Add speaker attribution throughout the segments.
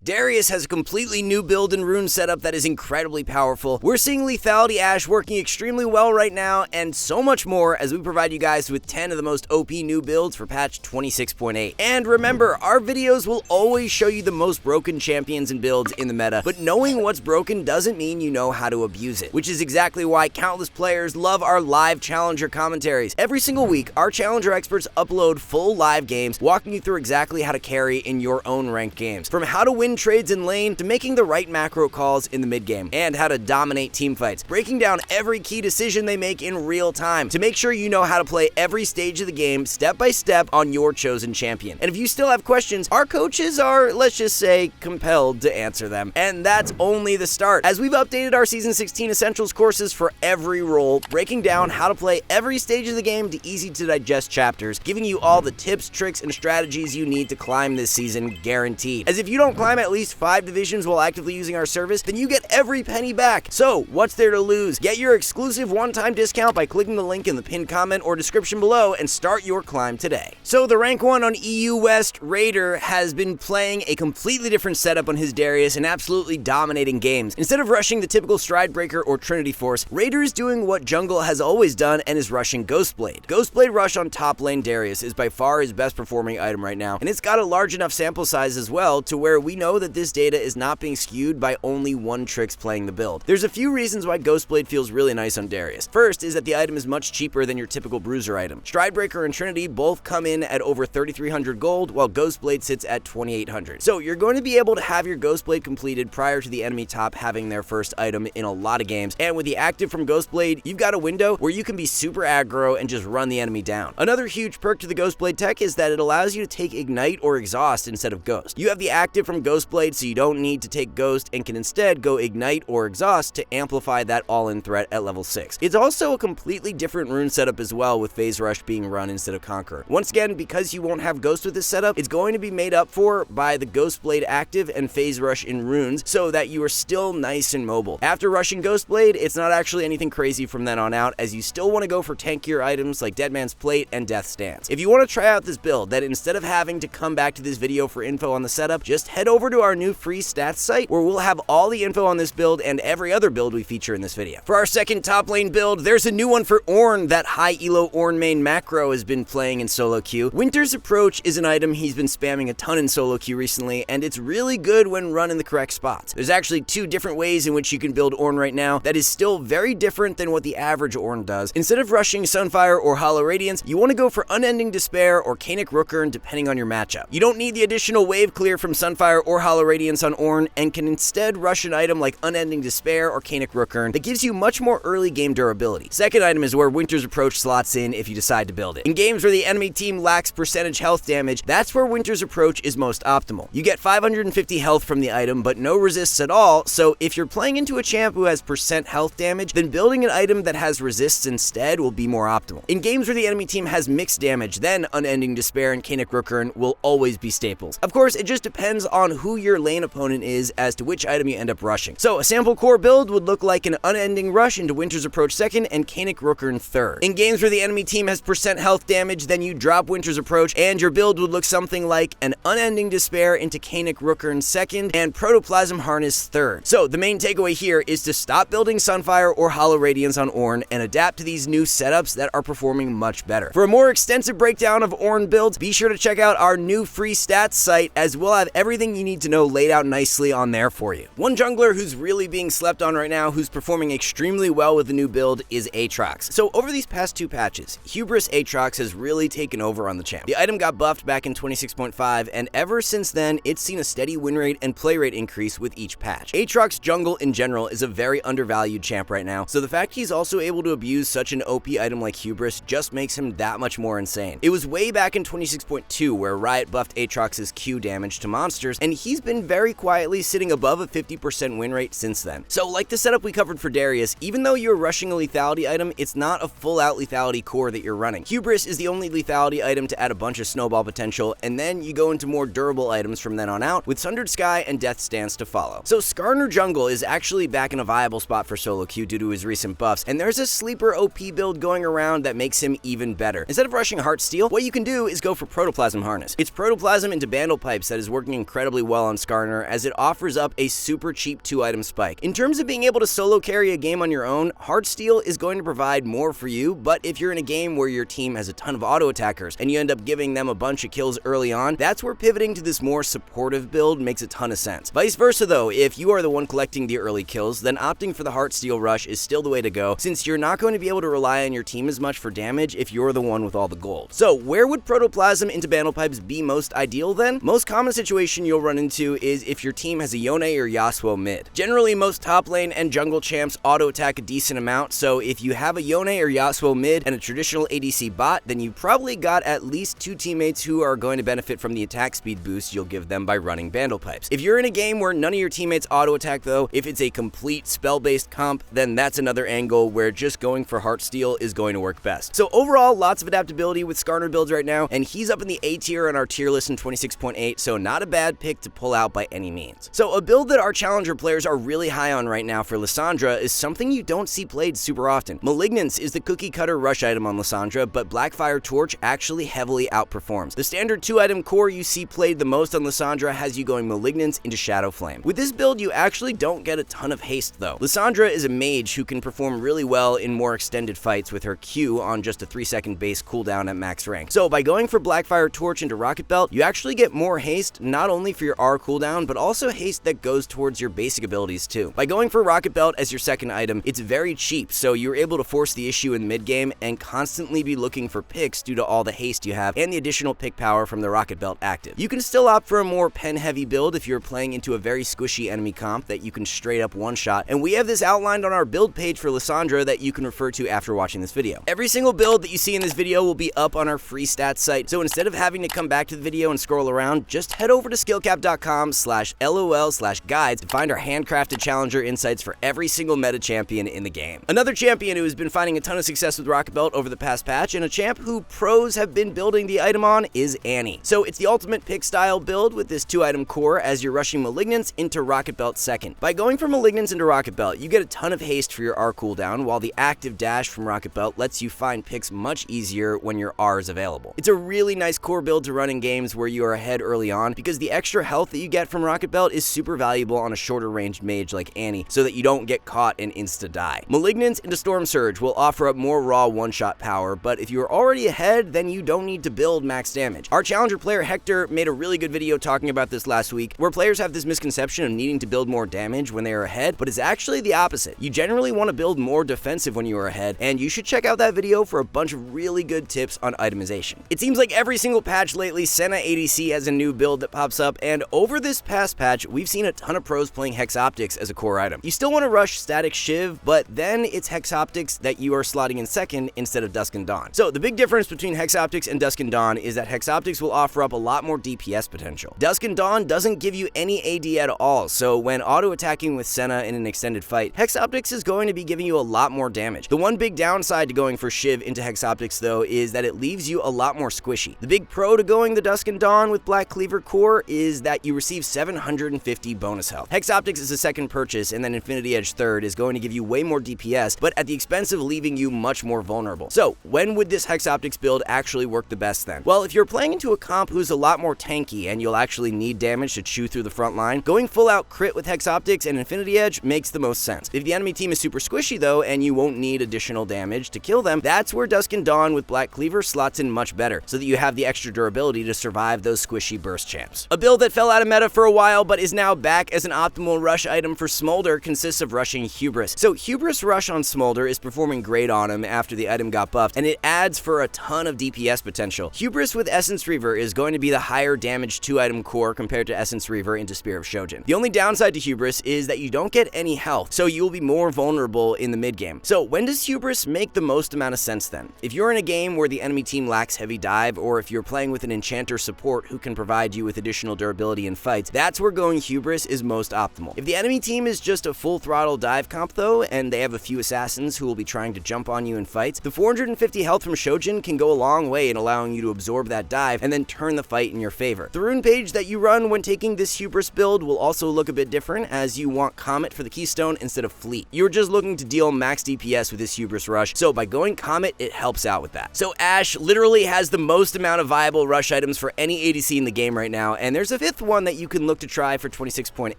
Speaker 1: Darius has a completely new build and rune setup that is incredibly powerful. We're seeing Lethality Ash working extremely well right now, and so much more as we provide you guys with 10 of the most OP new builds for patch 26.8. And remember, our videos will always show you the most broken champions and builds in the meta, but knowing what's broken doesn't mean you know how to abuse it, which is exactly why countless players love our live challenger commentaries. Every single week, our challenger experts upload full live games walking you through exactly how to carry in your own ranked games, from how to win trades in lane to making the right macro calls in the mid game, and how to dominate team fights, breaking down every key decision they make in real time to make sure you know how to play every stage of the game step by step on your chosen champion. And if you still have questions, our coaches are, let's just say, compelled to answer them. And that's only the start, as we've updated our Season 16 Essentials courses for every role, breaking down how to play every stage of the game to easy to digest chapters, giving you all the tips, tricks, and strategies you need to climb this season, guaranteed. As if you don't climb at least 5 divisions while actively using our service, then you get every penny back. So what's there to lose? Get your exclusive one-time discount by clicking the link in the pinned comment or description below and start your climb today. So the rank 1 on EU West, Raider, has been playing a completely different setup on his Darius and absolutely dominating games. Instead of rushing the typical Stridebreaker or Trinity Force, Raider is doing what Jungle has always done and is rushing Ghostblade. Ghostblade Rush on top lane Darius is by far his best performing item right now, and it's got a large enough sample size as well to where we know that this data is not being skewed by only one Trix playing the build. There's a few reasons why Ghostblade feels really nice on Darius. First is that the item is much cheaper than your typical bruiser item. Stridebreaker and Trinity both come in at over 3,300 gold, while Ghostblade sits at 2,800. So you're going to be able to have your Ghostblade completed prior to the enemy top having their first item in a lot of games, and with the active from Ghostblade, you've got a window where you can be super aggro and just run the enemy down. Another huge perk to the Ghostblade tech is that it allows you to take Ignite or Exhaust instead of Ghost. You have the active from Ghostblade, so you don't need to take Ghost and can instead go Ignite or Exhaust to amplify that all-in threat at level 6. It's also a completely different rune setup as well, with Phase Rush being run instead of Conqueror. Once again, because you won't have Ghost with this setup, it's going to be made up for by the Ghostblade active and Phase Rush in runes, so that you are still nice and mobile. After rushing Ghostblade, it's not actually anything crazy from then on out, as you still want to go for tankier items like Deadman's Plate and Death Stance. If you want to try out this build, then instead of having to come back to this video for info on the setup, just head over to our new free stats site where we'll have all the info on this build and every other build we feature in this video. For our second top lane build, there's a new one for Ornn that high elo Ornn main macro has been playing in solo queue. Winter's Approach is an item he's been spamming a ton in solo queue recently, and it's really good when run in the correct spots. There's actually 2 different ways in which you can build Ornn right now that is still very different than what the average Ornn does. Instead of rushing Sunfire or Hollow Radiance, you want to go for Unending Despair or Canik Rookern depending on your matchup. You don't need the additional wave clear from Sunfire or Hollow Radiance on Ornn, and can instead rush an item like Unending Despair or Canik Rookern that gives you much more early game durability. Second item is where Winter's Approach slots in if you decide to build it. In games where the enemy team lacks percentage health damage, that's where Winter's Approach is most optimal. You get 550 health from the item, but no resists at all, so if you're playing into a champ who has percent health damage, then building an item that has resists instead will be more optimal. In games where the enemy team has mixed damage, then Unending Despair and Canik Rookern will always be staples. Of course, it just depends on who your lane opponent is as to which item you end up rushing. So a sample core build would look like an Unending Rush into Winter's Approach second and Canik Rookern third. In games where the enemy team has percent health damage, then you drop Winter's Approach, and your build would look something like an Unending Despair into Canik Rookern second and Protoplasm Harness third. So the main takeaway here is to stop building Sunfire or Hollow Radiance on Ornn and adapt to these new setups that are performing much better. For a more extensive breakdown of Ornn builds, be sure to check out our new free stats site, as we'll have everything you need to know laid out nicely on there for you. One jungler who's really being slept on right now, who's performing extremely well with the new build, is Aatrox. So over these past 2 patches, Hubris Aatrox has really taken over on the champ. The item got buffed back in 26.5, and ever since then, it's seen a steady win rate and play rate increase with each patch. Aatrox jungle in general is a very undervalued champ right now, so the fact he's also able to abuse such an OP item like Hubris just makes him that much more insane. It was way back in 26.2 where Riot buffed Aatrox's Q damage to monsters, and he's been very quietly sitting above a 50% win rate since then. So like the setup we covered for Darius, even though you're rushing a lethality item, it's not a full out lethality core that you're running. Hubris is the only lethality item to add a bunch of snowball potential, and then you go into more durable items from then on out, with Sundered Sky and Death Stance to follow. So Skarner Jungle is actually back in a viable spot for solo queue due to his recent buffs, and there's a sleeper OP build going around that makes him even better. Instead of rushing Heartsteel, what you can do is go for Protoplasm Harness. It's Protoplasm into Bandle Pipes that is working incredibly well well on Skarner, as it offers up a super cheap 2-item spike. In terms of being able to solo carry a game on your own, Heartsteel is going to provide more for you, but if you're in a game where your team has a ton of auto attackers and you end up giving them a bunch of kills early on, that's where pivoting to this more supportive build makes a ton of sense. Vice versa though, if you are the one collecting the early kills, then opting for the Heartsteel rush is still the way to go, since you're not going to be able to rely on your team as much for damage if you're the one with all the gold. So where would Protoplasm into Bandle Pipes be most ideal then? Most common situation you'll run into is if your team has a Yone or Yasuo mid. Generally, most top lane and jungle champs auto attack a decent amount, so if you have a Yone or Yasuo mid and a traditional ADC bot, then you probably got at least 2 teammates who are going to benefit from the attack speed boost you'll give them by running Bandle Pipes. If you're in a game where none of your teammates auto attack though, if it's a complete spell-based comp, then that's another angle where just going for Heartsteel is going to work best. So overall, lots of adaptability with Skarner builds right now, and he's up in the A tier on our tier list in 26.8, so not a bad pick to pull out by any means. So a build that our challenger players are really high on right now for Lissandra is something you don't see played super often. Malignance is the cookie cutter rush item on Lissandra, but Blackfire Torch actually heavily outperforms. The standard 2-item core you see played the most on Lissandra has you going Malignance into Shadow Flame. With this build, you actually don't get a ton of haste though. Lissandra is a mage who can perform really well in more extended fights with her Q on just a 3-second base cooldown at max rank. So by going for Blackfire Torch into Rocket Belt, you actually get more haste, not only for your R cooldown, but also haste that goes towards your basic abilities too. By going for Rocket Belt as your second item, it's very cheap, so you're able to force the issue in mid game and constantly be looking for picks due to all the haste you have and the additional pick power from the Rocket Belt active. You can still opt for a more pen heavy build if you're playing into a very squishy enemy comp that you can straight up one-shot, and we have this outlined on our build page for Lissandra that you can refer to after watching this video. Every single build that you see in this video will be up on our free stats site, so instead of having to come back to the video and scroll around, just head over to skillcapped.com/lol/guides to find our handcrafted challenger insights for every single meta champion in the game. Another champion who has been finding a ton of success with Rocket Belt over the past patch, and a champ who pros have been building the item on, is Annie. So it's the ultimate pick style build with this 2-item core as you're rushing Malignance into Rocket Belt second. By going for Malignance into Rocket Belt, you get a ton of haste for your R cooldown, while the active dash from Rocket Belt lets you find picks much easier when your R is available. It's a really nice core build to run in games where you are ahead early on, because the extra health that you get from Rocket Belt is super valuable on a shorter ranged mage like Annie, so that you don't get caught and insta-die. Malignance into Storm Surge will offer up more raw one-shot power, but if you're already ahead, then you don't need to build max damage. Our challenger player Hector made a really good video talking about this last week, where players have this misconception of needing to build more damage when they are ahead, but it's actually the opposite. You generally want to build more defensive when you are ahead, and you should check out that video for a bunch of really good tips on itemization. It seems like every single patch lately, Senna ADC has a new build that pops up, and over this past patch, we've seen a ton of pros playing Hex Optics as a core item. You still want to rush Static Shiv, but then it's Hex Optics that you are slotting in second instead of Dusk and Dawn. So the big difference between Hex Optics and Dusk and Dawn is that Hex Optics will offer up a lot more DPS potential. Dusk and Dawn doesn't give you any AD at all, so when auto-attacking with Senna in an extended fight, Hex Optics is going to be giving you a lot more damage. The one big downside to going for Shiv into Hex Optics though is that it leaves you a lot more squishy. The big pro to going the Dusk and Dawn with Black Cleaver core is that you receive 750 bonus health. Hex Optics is a second purchase, and then Infinity Edge third is going to give you way more DPS, but at the expense of leaving you much more vulnerable. So when would this Hex Optics build actually work the best then? Well, if you're playing into a comp who's a lot more tanky and you'll actually need damage to chew through the front line, going full out crit with Hex Optics and Infinity Edge makes the most sense. If the enemy team is super squishy though, and you won't need additional damage to kill them, that's where Dusk and Dawn with Black Cleaver slots in much better, so that you have the extra durability to survive those squishy burst champs. A build that fell out of meta for a while but is now back as an optimal rush item for Smolder consists of rushing Hubris. So Hubris Rush on Smolder is performing great on him after the item got buffed, and it adds for a ton of DPS potential. Hubris with Essence Reaver is going to be the higher damage 2-item core compared to Essence Reaver into Spear of Shojin. The only downside to Hubris is that you don't get any health, so you'll be more vulnerable in the mid game. So when does Hubris make the most amount of sense then? If you're in a game where the enemy team lacks heavy dive, or if you're playing with an enchanter support who can provide you with additional durability in fights, that's where going Hubris is most optimal. If the enemy team is just a full throttle dive comp though, and they have a few assassins who will be trying to jump on you in fights, the 450 health from Shojin can go a long way in allowing you to absorb that dive and then turn the fight in your favor. The rune page that you run when taking this Hubris build will also look a bit different, as you want Comet for the keystone instead of Fleet. You're just looking to deal max DPS with this Hubris rush, so by going Comet, it helps out with that. So Ashe literally has the most amount of viable rush items for any ADC in the game right now, and there's a fifth one that you can look to try for 26.8.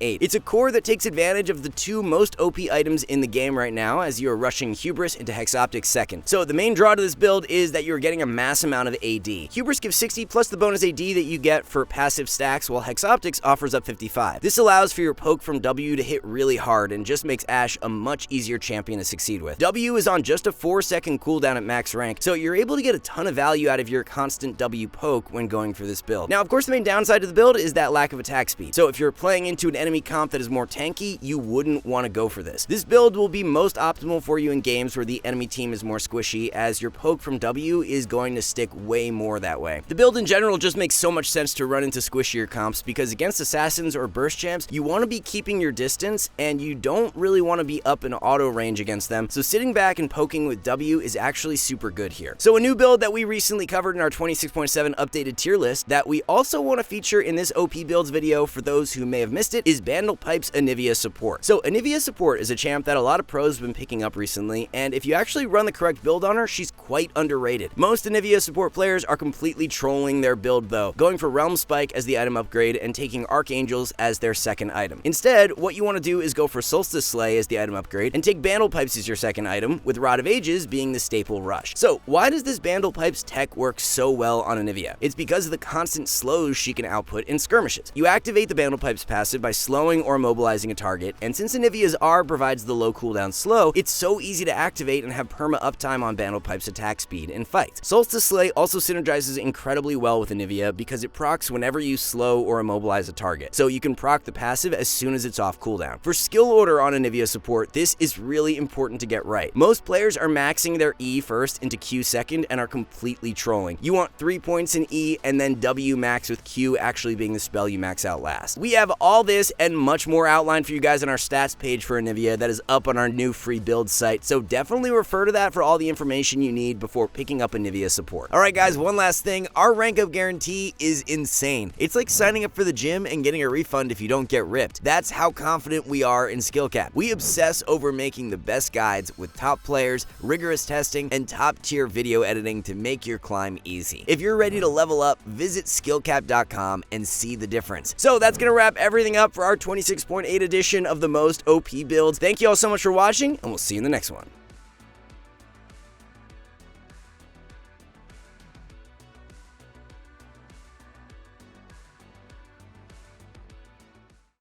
Speaker 1: It's a core that takes advantage of the two most OP items in the game right now, as you are rushing Hubris into Hexoptics second. So the main draw to this build is that you're getting a mass amount of AD. Hubris gives 60 plus the bonus AD that you get for passive stacks, while Hexoptics offers up 55. This allows for your poke from W to hit really hard and just makes Ashe a much easier champion to succeed with. W is on just a 4-second cooldown at max rank, so you're able to get a ton of value out of your constant W poke when going for this build. Now, of course, the main downside to the build is that lack of attack speed. So if you're playing into an enemy comp that is more tanky, you wouldn't want to go for this. This build will be most optimal for you in games where the enemy team is more squishy, as your poke from W is going to stick way more that way. The build in general just makes so much sense to run into squishier comps, because against assassins or burst champs, you want to be keeping your distance and you don't really want to be up in auto range against them, so sitting back and poking with W is actually super good here. So a new build that we recently covered in our 26.7 updated tier list that we also want to feature in this OP builds video for those who may have missed it is Bandlepipe's Anivia support. So Anivia support is a champ that a lot of pros have been picking up recently, and if you actually run the correct build on her, she's quite underrated. Most Anivia support players are completely trolling their build though, going for Realm Spike as the item upgrade and taking Archangels as their second item. Instead, what you want to do is go for Solstice Slay as the item upgrade and take Bandlepipes as your second item, with Rod of Ages being the staple rush. So why does this Bandlepipes tech work so well on Anivia? It's because of the constant slows she can output in skirmishes. You activate the Bandlepipes passive by slowing or immobilizing a target, and since Anivia's R provides the low cooldown slow, it's so easy to activate and have perma uptime on Bandlepipes attack speed in fights. Solstice Slay also synergizes incredibly well with Anivia because it procs whenever you slow or immobilize a target, so you can proc the passive as soon as it's off cooldown. For skill order on Anivia support, this is really important to get right. Most players are maxing their E first into Q second and are completely trolling. You want 3 points in E and then W max, with Q actually being the spell you max out last. We have all this and much more outlined for you guys on our stats page for Anivia that is up on our new free build site, so definitely refer to that for all the information you need before picking up Anivia support. Alright guys, one last thing, our rank up guarantee is insane. It's like signing up for the gym and getting a refund if you don't get ripped. That's how confident we are in SkillCapped. We obsess over making the best guides with top players, rigorous testing, and top tier video editing to make your climb easy. If you're ready to level up, visit SkillCapped.com and see the difference. So that's gonna wrap everything up for our 26.8 edition of the most OP builds. Thank you all so much for watching, and we'll see you in the next one.